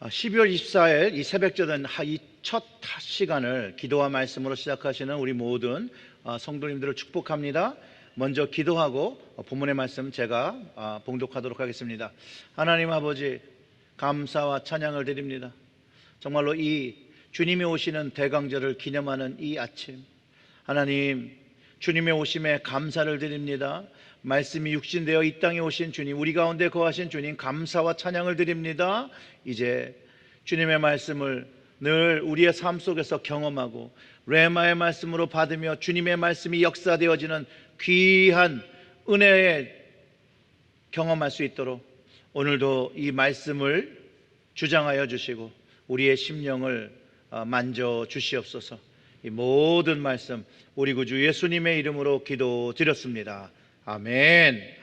12월 24일 이 새벽전은 이 첫 시간을 기도와 말씀으로 시작하시는 우리 모든 성도님들을 축복합니다. 먼저 기도하고 본문의 말씀 제가 봉독하도록 하겠습니다. 하나님 아버지, 감사와 찬양을 드립니다. 정말로 이 주님이 오시는 대강절을 기념하는 이 아침, 하나님 주님의 오심에 감사를 드립니다. 말씀이 육신되어 이 땅에 오신 주님, 우리 가운데 거하신 주님, 감사와 찬양을 드립니다. 이제 주님의 말씀을 늘 우리의 삶 속에서 경험하고 레마의 말씀으로 받으며 주님의 말씀이 역사되어지는 귀한 은혜에 경험할 수 있도록 오늘도 이 말씀을 주장하여 주시고 우리의 심령을 만져 주시옵소서. 이 모든 말씀 우리 구주 예수님의 이름으로 기도드렸습니다. 아멘.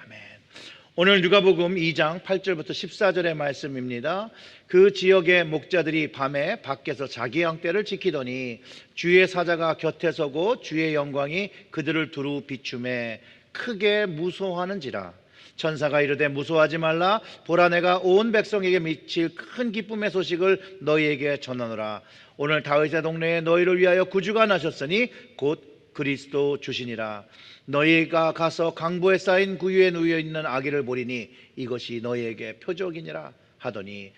오늘 누가복음 2장 8절부터 14절의 말씀입니다. 그 지역의 목자들이 밤에 밖에서 자기 양떼를 지키더니 주의 사자가 곁에 서고 주의 영광이 그들을 두루 비추매 크게 무서워하는지라. 천사가 이르되 무서워하지 말라. 보라, 내가 온 백성에게 미칠 큰 기쁨의 소식을 너희에게 전하노라. 오늘 다윗의 동네에 너희를 위하여 구주가 나셨으니 곧 그리스도 주시니라. 너희가 가서 강보에 쌓인 구유에 누워 있는 아기를 보리니 이것이 너희에게 표적이니라 하더니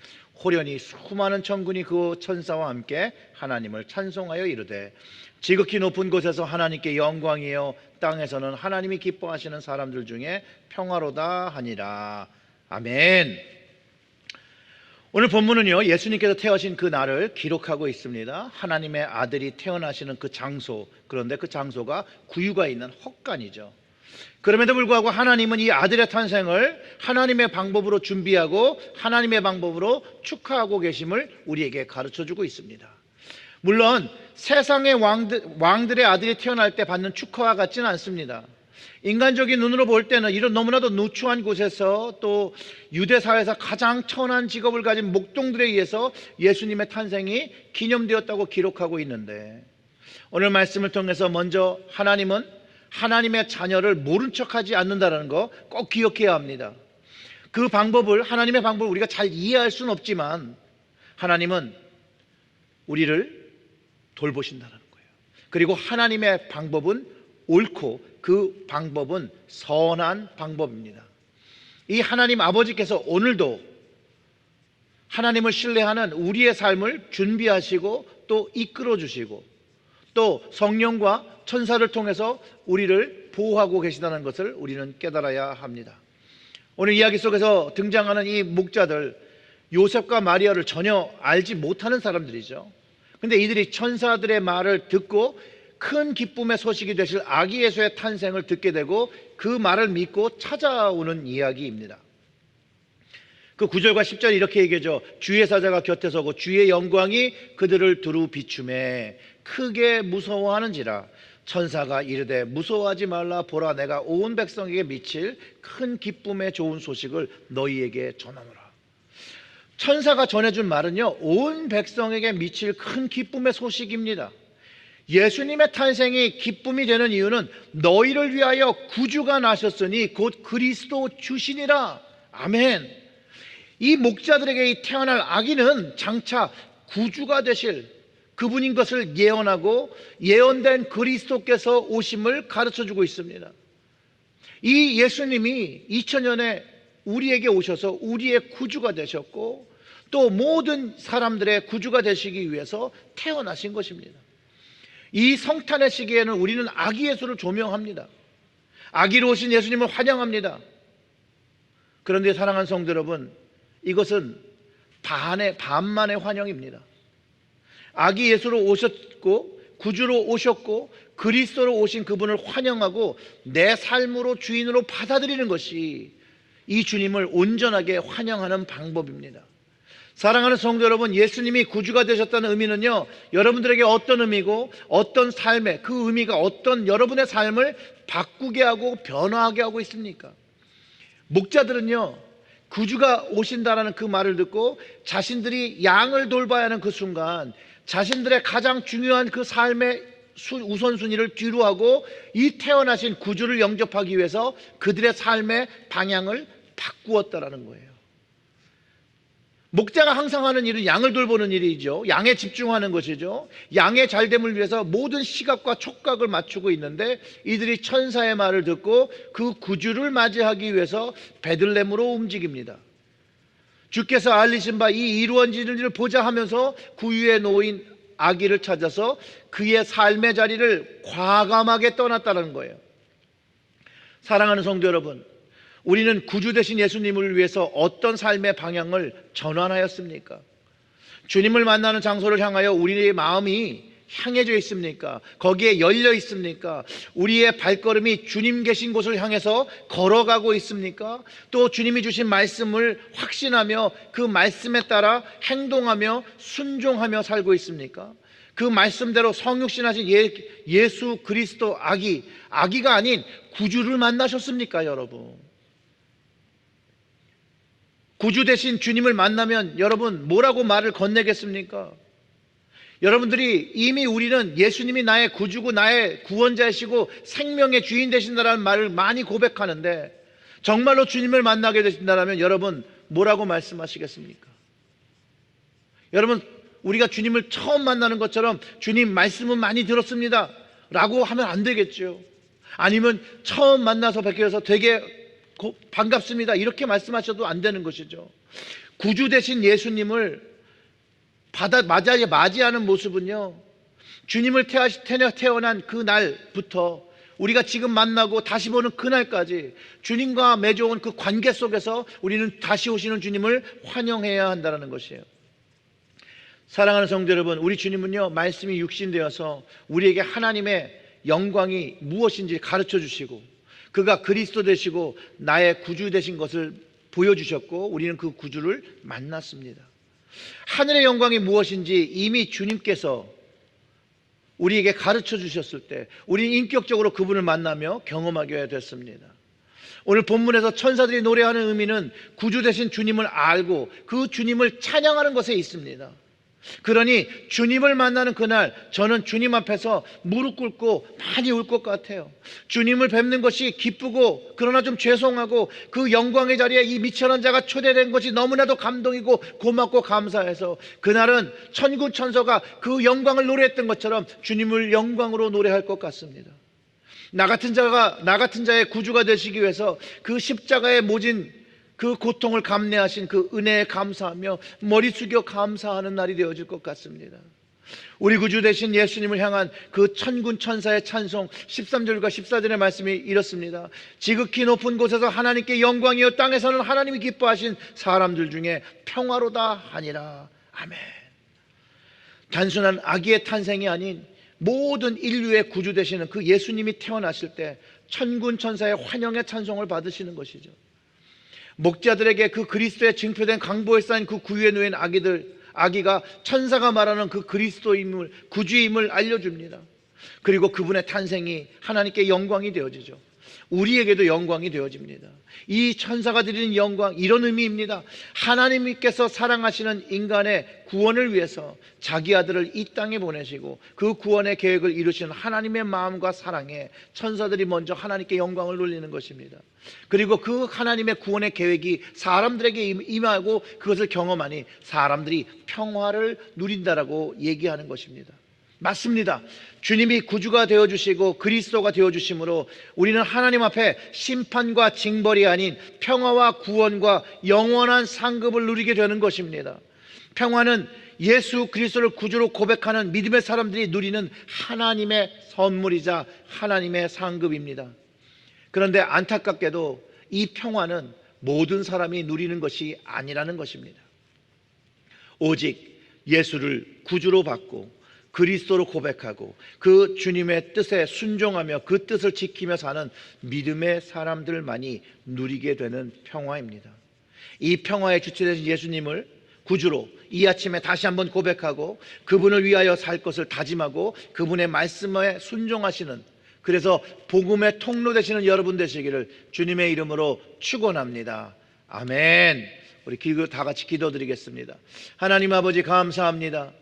호련히 수많은 천군이 그 천사와 함께 하나님을 찬송하여 이르되 지극히 높은 곳에서 하나님께 영광이요 땅에서는 하나님이 기뻐하시는 사람들 중에 평화로다 하니라. 아멘. 오늘 본문은요, 예수님께서 태어나신 그 날을 기록하고 있습니다. 하나님의 아들이 태어나시는 그 장소, 그런데 그 장소가 구유가 있는 헛간이죠. 그럼에도 불구하고 하나님은 이 아들의 탄생을 하나님의 방법으로 준비하고 하나님의 방법으로 축하하고 계심을 우리에게 가르쳐주고 있습니다. 물론 세상의 왕들의 아들이 태어날 때 받는 축하와 같지는 않습니다. 인간적인 눈으로 볼 때는 이런 너무나도 누추한 곳에서 또 유대사회에서 가장 천한 직업을 가진 목동들에 의해서 예수님의 탄생이 기념되었다고 기록하고 있는데, 오늘 말씀을 통해서 먼저 하나님은 하나님의 자녀를 모른 척하지 않는다는 거 꼭 기억해야 합니다. 그 방법을, 하나님의 방법을 우리가 잘 이해할 수는 없지만 하나님은 우리를 돌보신다는 거예요. 그리고 하나님의 방법은 옳고 그 방법은 선한 방법입니다. 이 하나님 아버지께서 오늘도 하나님을 신뢰하는 우리의 삶을 준비하시고 또 이끌어 주시고 또 성령과 천사를 통해서 우리를 보호하고 계시다는 것을 우리는 깨달아야 합니다. 오늘 이야기 속에서 등장하는 이 목자들, 요셉과 마리아를 전혀 알지 못하는 사람들이죠. 근데 이들이 천사들의 말을 듣고 큰 기쁨의 소식이 되실 아기 예수의 탄생을 듣게 되고 그 말을 믿고 찾아오는 이야기입니다. 그 9절과 10절 이렇게 얘기하죠. 주의 사자가 곁에 서고 주의 영광이 그들을 두루 비추매 크게 무서워하는지라. 천사가 이르되 무서워하지 말라. 보라, 내가 온 백성에게 미칠 큰 기쁨의 좋은 소식을 너희에게 전하노라. 천사가 전해준 말은요, 온 백성에게 미칠 큰 기쁨의 소식입니다. 예수님의 탄생이 기쁨이 되는 이유는 너희를 위하여 구주가 나셨으니 곧 그리스도 주시니라. 아멘. 이 목자들에게 태어날 아기는 장차 구주가 되실 그분인 것을 예언하고 예언된 그리스도께서 오심을 가르쳐주고 있습니다. 이 예수님이 2000년에 우리에게 오셔서 우리의 구주가 되셨고 또 모든 사람들의 구주가 되시기 위해서 태어나신 것입니다. 이 성탄의 시기에는 우리는 아기 예수를 조명합니다. 아기로 오신 예수님을 환영합니다. 그런데 사랑하는 성도 여러분, 이것은 반만의 환영입니다. 아기 예수로 오셨고 구주로 오셨고 그리스도로 오신 그분을 환영하고 내 삶으로 주인으로 받아들이는 것이 이 주님을 온전하게 환영하는 방법입니다. 사랑하는 성도 여러분, 예수님이 구주가 되셨다는 의미는요, 여러분들에게 어떤 의미고 어떤 삶의 그 의미가 어떤 여러분의 삶을 바꾸게 하고 변화하게 하고 있습니까? 목자들은요, 구주가 오신다라는 그 말을 듣고 자신들이 양을 돌봐야 하는 그 순간 자신들의 가장 중요한 그 삶의 우선순위를 뒤로 하고 이 태어나신 구주를 영접하기 위해서 그들의 삶의 방향을 바꾸었다라는 거예요. 목자가 항상 하는 일은 양을 돌보는 일이죠. 양에 집중하는 것이죠. 양의 잘됨을 위해서 모든 시각과 촉각을 맞추고 있는데, 이들이 천사의 말을 듣고 그 구주를 맞이하기 위해서 베들레헴으로 움직입니다. 주께서 알리신 바 이 이루어지는 일을 보자 하면서 구유에 놓인 아기를 찾아서 그의 삶의 자리를 과감하게 떠났다는 거예요. 사랑하는 성도 여러분, 우리는 구주 되신 예수님을 위해서 어떤 삶의 방향을 전환하였습니까? 주님을 만나는 장소를 향하여 우리의 마음이 향해져 있습니까? 거기에 열려 있습니까? 우리의 발걸음이 주님 계신 곳을 향해서 걸어가고 있습니까? 또 주님이 주신 말씀을 확신하며 그 말씀에 따라 행동하며 순종하며 살고 있습니까? 그 말씀대로 성육신하신 예수 그리스도 아기가 아닌 구주를 만나셨습니까, 여러분? 구주 되신 주님을 만나면 여러분 뭐라고 말을 건네겠습니까? 여러분들이 이미 우리는 예수님이 나의 구주고 나의 구원자이시고 생명의 주인 되신다라는 말을 많이 고백하는데, 정말로 주님을 만나게 되신다면 여러분 뭐라고 말씀하시겠습니까? 여러분, 우리가 주님을 처음 만나는 것처럼 주님 말씀은 많이 들었습니다 라고 하면 안 되겠죠. 아니면 처음 만나서 뵙게 되게 반갑습니다 이렇게 말씀하셔도 안 되는 것이죠. 구주 되신 예수님을 맞이하는 모습은요, 주님을 태어난 그 날부터 우리가 지금 만나고 다시 보는 그날까지 주님과 맺어온 그 관계 속에서 우리는 다시 오시는 주님을 환영해야 한다는 것이에요. 사랑하는 성도 여러분, 우리 주님은요, 말씀이 육신되어서 우리에게 하나님의 영광이 무엇인지 가르쳐 주시고, 그가 그리스도 되시고 나의 구주 되신 것을 보여주셨고, 우리는 그 구주를 만났습니다. 하늘의 영광이 무엇인지 이미 주님께서 우리에게 가르쳐 주셨을 때 우리는 인격적으로 그분을 만나며 경험하게 됐습니다. 오늘 본문에서 천사들이 노래하는 의미는 구주 되신 주님을 알고 그 주님을 찬양하는 것에 있습니다. 그러니 주님을 만나는 그날 저는 주님 앞에서 무릎 꿇고 많이 울 것 같아요. 주님을 뵙는 것이 기쁘고 그러나 좀 죄송하고, 그 영광의 자리에 이 미천한 자가 초대된 것이 너무나도 감동이고 고맙고 감사해서 그날은 천군 천사가 그 영광을 노래했던 것처럼 주님을 영광으로 노래할 것 같습니다. 나 같은 자의 구주가 되시기 위해서 그 십자가에 모진 그 고통을 감내하신 그 은혜에 감사하며 머리 숙여 감사하는 날이 되어질 것 같습니다. 우리 구주 되신 예수님을 향한 그 천군 천사의 찬송 13절과 14절의 말씀이 이렇습니다. 지극히 높은 곳에서 하나님께 영광이요 땅에서는 하나님이 기뻐하신 사람들 중에 평화로다 하니라. 아멘. 단순한 아기의 탄생이 아닌 모든 인류의 구주 되시는 그 예수님이 태어나실 때 천군 천사의 환영의 찬송을 받으시는 것이죠. 목자들에게 그 그리스도의 증표된 강보에 쌓인 그 구유에 놓인 아기가 천사가 말하는 그 그리스도임을, 구주임을 알려줍니다. 그리고 그분의 탄생이 하나님께 영광이 되어지죠. 우리에게도 영광이 되어집니다. 이 천사가 드리는 영광, 이런 의미입니다. 하나님께서 사랑하시는 인간의 구원을 위해서 자기 아들을 이 땅에 보내시고 그 구원의 계획을 이루시는 하나님의 마음과 사랑에 천사들이 먼저 하나님께 영광을 돌리는 것입니다. 그리고 그 하나님의 구원의 계획이 사람들에게 임하고 그것을 경험하니 사람들이 평화를 누린다라고 얘기하는 것입니다. 맞습니다. 주님이 구주가 되어주시고 그리스도가 되어주심으로 우리는 하나님 앞에 심판과 징벌이 아닌 평화와 구원과 영원한 상급을 누리게 되는 것입니다. 평화는 예수 그리스도를 구주로 고백하는 믿음의 사람들이 누리는 하나님의 선물이자 하나님의 상급입니다. 그런데 안타깝게도 이 평화는 모든 사람이 누리는 것이 아니라는 것입니다. 오직 예수를 구주로 받고 그리스도로 고백하고 그 주님의 뜻에 순종하며 그 뜻을 지키며 사는 믿음의 사람들만이 누리게 되는 평화입니다. 이 평화의 주체되신 예수님을 구주로 이 아침에 다시 한번 고백하고 그분을 위하여 살 것을 다짐하고 그분의 말씀에 순종하시는, 그래서 복음의 통로 되시는 여러분 되시기를 주님의 이름으로 축원합니다. 아멘. 우리 다 같이 기도드리겠습니다. 하나님 아버지 감사합니다.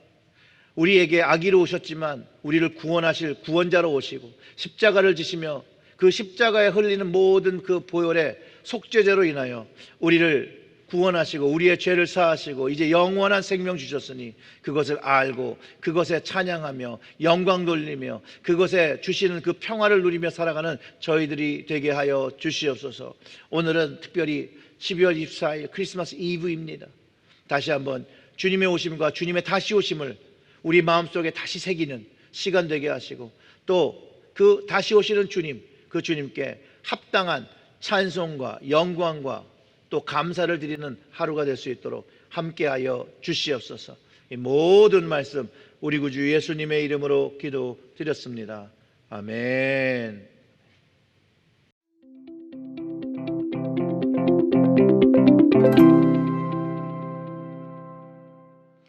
우리에게 아기로 오셨지만 우리를 구원하실 구원자로 오시고 십자가를 지시며 그 십자가에 흘리는 모든 그 보혈의 속죄제로 인하여 우리를 구원하시고 우리의 죄를 사하시고 이제 영원한 생명 주셨으니 그것을 알고 그것에 찬양하며 영광 돌리며 그것에 주시는 그 평화를 누리며 살아가는 저희들이 되게 하여 주시옵소서. 오늘은 특별히 12월 24일 크리스마스 이브입니다. 다시 한번 주님의 오심과 주님의 다시 오심을 우리 마음속에 다시 새기는 시간 되게 하시고 또 그 다시 오시는 주님, 그 주님께 합당한 찬송과 영광과 또 감사를 드리는 하루가 될 수 있도록 함께하여 주시옵소서. 이 모든 말씀 우리 구주 예수님의 이름으로 기도드렸습니다. 아멘.